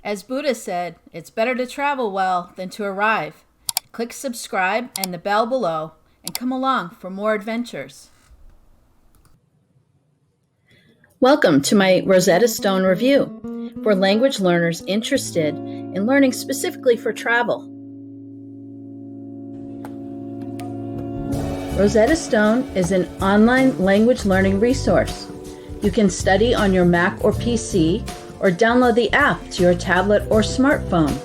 As Buddha said, it's better to travel well than to arrive. Click subscribe and the bell below and come along for more adventures. Welcome to my Rosetta Stone review for language learners interested in learning specifically for travel. Rosetta Stone is an online language learning resource. You can study on your Mac or PC or download the app to your tablet or smartphone.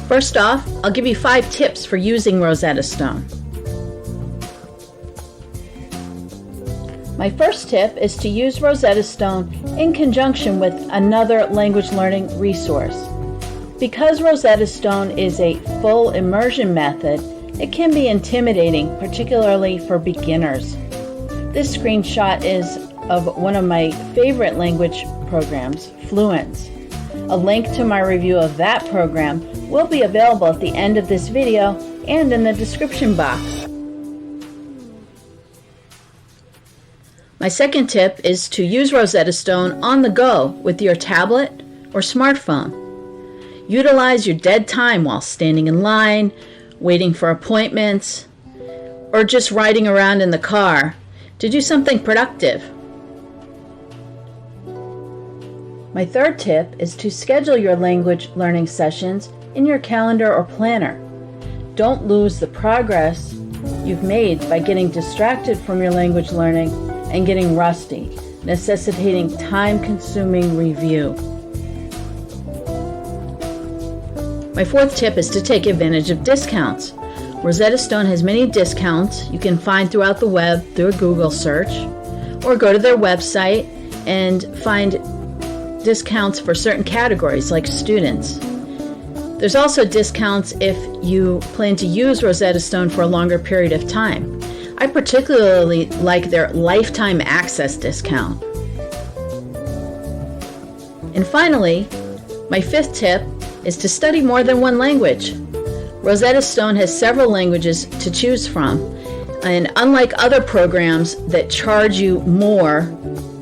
First off, I'll give you 5 tips for using Rosetta Stone. My first tip is to use Rosetta Stone in conjunction with another language learning resource. Because Rosetta Stone is a full immersion method, it can be intimidating, particularly for beginners. This screenshot is of one of my favorite language programs, Fluenz. A link to my review of that program will be available at the end of this video and in the description box. My second tip is to use Rosetta Stone on the go with your tablet or smartphone. Utilize your dead time while standing in line, waiting for appointments, or just riding around in the car to do something productive. My third tip is to schedule your language learning sessions in your calendar or planner. Don't lose the progress you've made by getting distracted from your language learning and getting rusty, necessitating time-consuming review. My fourth tip is to take advantage of discounts. Rosetta Stone has many discounts you can find throughout the web through a Google search, or go to their website and find discounts for certain categories like students. There's also discounts if you plan to use Rosetta Stone for a longer period of time. I particularly like their lifetime access discount. And finally, my fifth tip is to study more than one language. Rosetta Stone has several languages to choose from, and unlike other programs that charge you more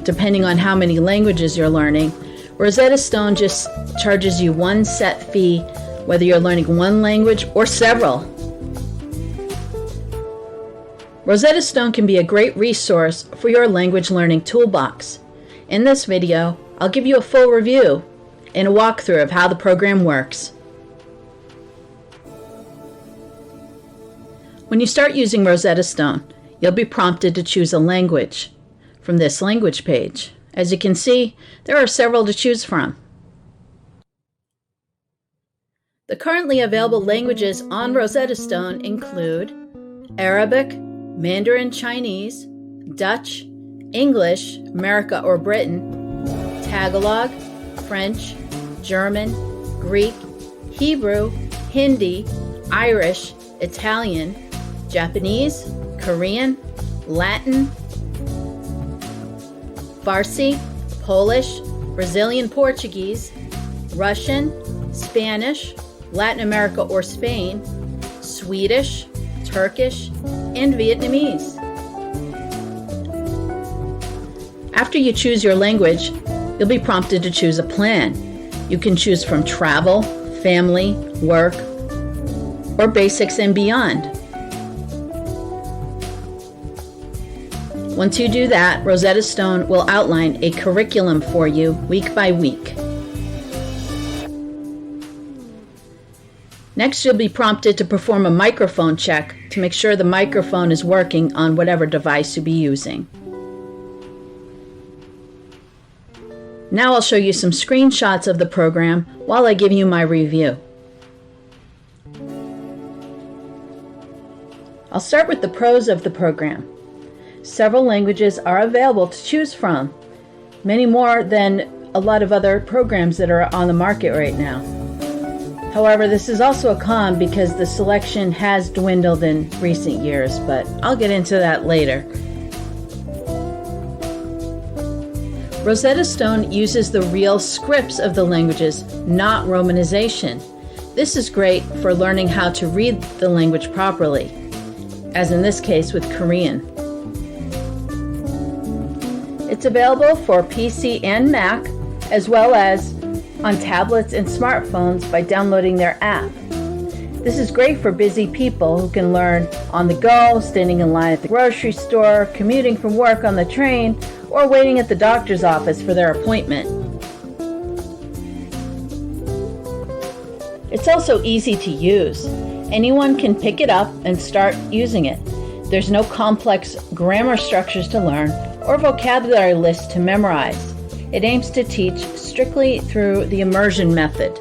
depending on how many languages you're learning, Rosetta Stone just charges you one set fee whether you're learning one language or several. Rosetta Stone can be a great resource for your language learning toolbox. In this video, I'll give you a full review and a walkthrough of how the program works. When you start using Rosetta Stone, you'll be prompted to choose a language from this language page. As you can see, there are several to choose from. The currently available languages on Rosetta Stone include Arabic, Mandarin Chinese, Dutch, English, America or Britain, Tagalog, French, German, Greek, Hebrew, Hindi, Irish, Italian, Japanese, Korean, Latin, Farsi, Polish, Brazilian Portuguese, Russian, Spanish, Latin America or Spain, Swedish, Turkish, and Vietnamese. After you choose your language, you'll be prompted to choose a plan. You can choose from travel, family, work, or basics and beyond. Once you do that, Rosetta Stone will outline a curriculum for you week by week. Next, you'll be prompted to perform a microphone check to make sure the microphone is working on whatever device you'll be using. Now I'll show you some screenshots of the program while I give you my review. I'll start with the pros of the program. Several languages are available to choose from, many more than a lot of other programs that are on the market right now. However, this is also a con because the selection has dwindled in recent years, but I'll get into that later. Rosetta Stone uses the real scripts of the languages, not romanization. This is great for learning how to read the language properly, as in this case with Korean. It's available for PC and Mac, as well as on tablets and smartphones by downloading their app. This is great for busy people who can learn on the go, standing in line at the grocery store, commuting from work on the train, or waiting at the doctor's office for their appointment. It's also easy to use. Anyone can pick it up and start using it. There's no complex grammar structures to learn or vocabulary lists to memorize. It aims to teach strictly through the immersion method.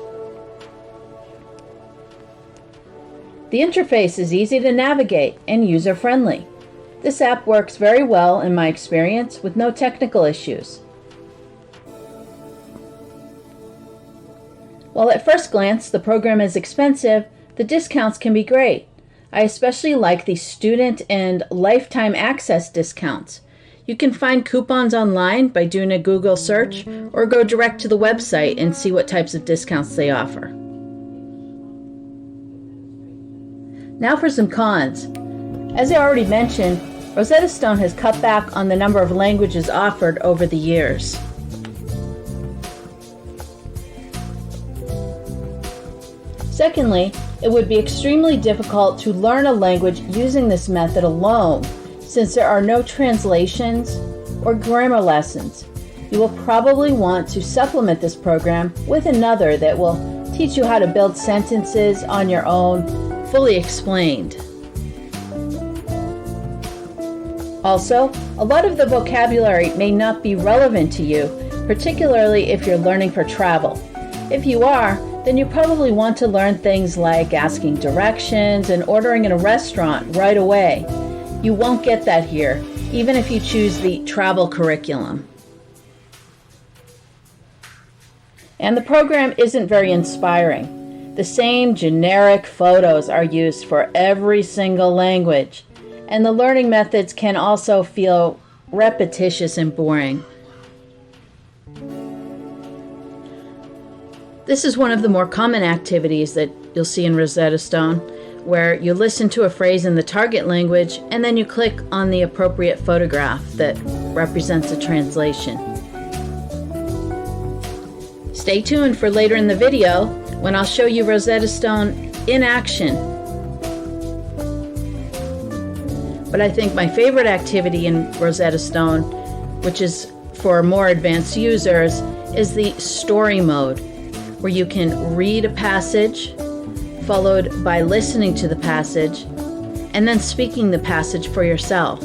The interface is easy to navigate and user-friendly. This app works very well in my experience with no technical issues. While at first glance the program is expensive, the discounts can be great. I especially like the student and lifetime access discounts. You can find coupons online by doing a Google search or go direct to the website and see what types of discounts they offer. Now for some cons. As I already mentioned, Rosetta Stone has cut back on the number of languages offered over the years. Secondly, it would be extremely difficult to learn a language using this method alone, since there are no translations or grammar lessons. You will probably want to supplement this program with another that will teach you how to build sentences on your own, fully explained. Also, a lot of the vocabulary may not be relevant to you, particularly if you're learning for travel. If you are, then you probably want to learn things like asking directions and ordering in a restaurant right away. You won't get that here, even if you choose the travel curriculum. And the program isn't very inspiring. The same generic photos are used for every single language, and the learning methods can also feel repetitious and boring. This is one of the more common activities that you'll see in Rosetta Stone, where you listen to a phrase in the target language and then you click on the appropriate photograph that represents a translation. Stay tuned for later in the video when I'll show you Rosetta Stone in action. But I think my favorite activity in Rosetta Stone, which is for more advanced users, is the story mode, where you can read a passage, followed by listening to the passage, and then speaking the passage for yourself.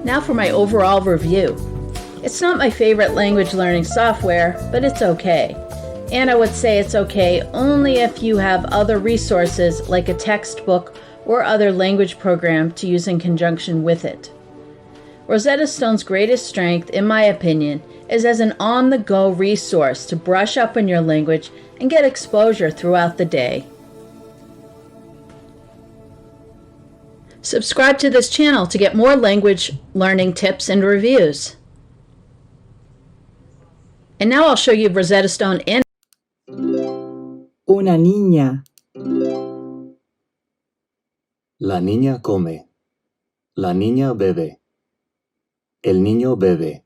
Now for my overall review. It's not my favorite language learning software, but it's okay. And I would say it's okay only if you have other resources like a textbook or other language program to use in conjunction with it. Rosetta Stone's greatest strength, in my opinion, is as an on-the-go resource to brush up on your language and get exposure throughout the day. Subscribe to this channel to get more language learning tips and reviews. And now I'll show you Rosetta Stone in. Una niña. La niña come. La niña bebe. El niño bebe.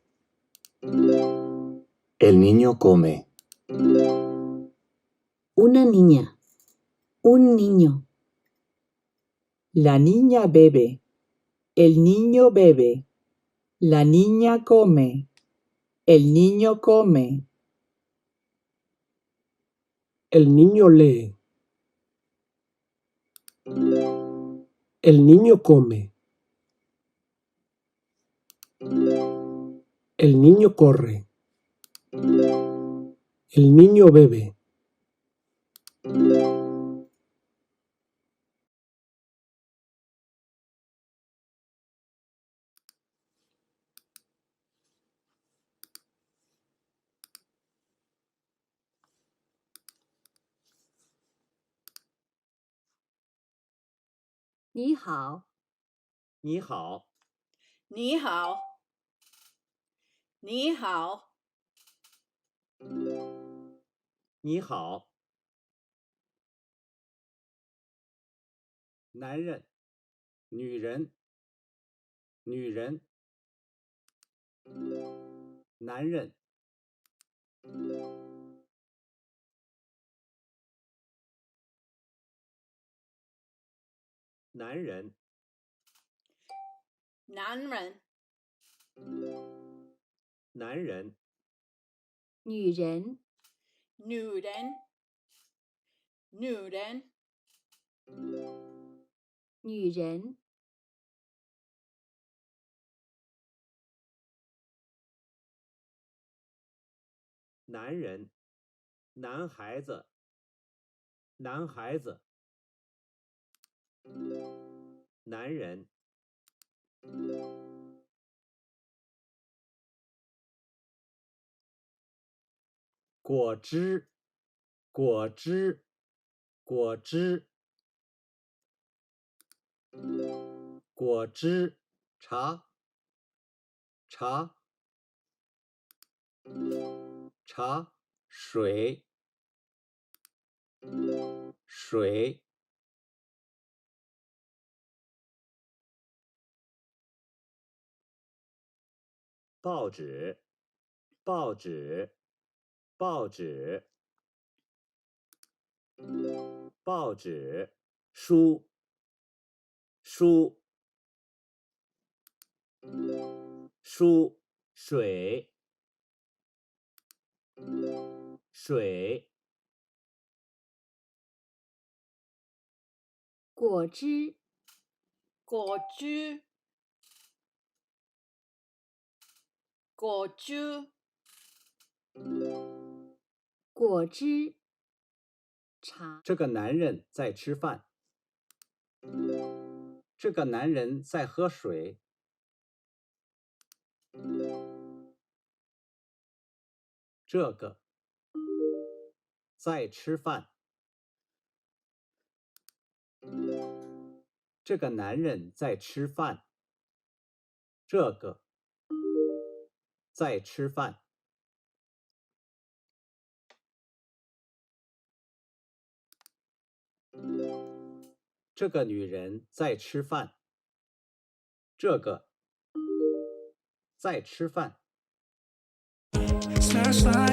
El niño come. Una niña. Un niño. La niña bebe. El niño bebe. La niña come. El niño come. El niño lee. El niño come. El niño corre. El niño bebe. 你好，你好，你好，你好，你好。男人，女人，女人。男人，男人，男人，男人。女人，女人，女人，女人，男人，男孩子，男孩子。男人，果汁，果汁，果汁。果汁，茶，茶，茶。水，水。报纸，报纸，报纸。报纸，书，书，书。水，水。果汁，果汁，果汁，果汁，茶，这个男人在吃饭，这个男人在喝水。这个在吃饭，这个男人在吃饭。这个在吃饭。这个女人在吃饭。这个在吃饭。Smash like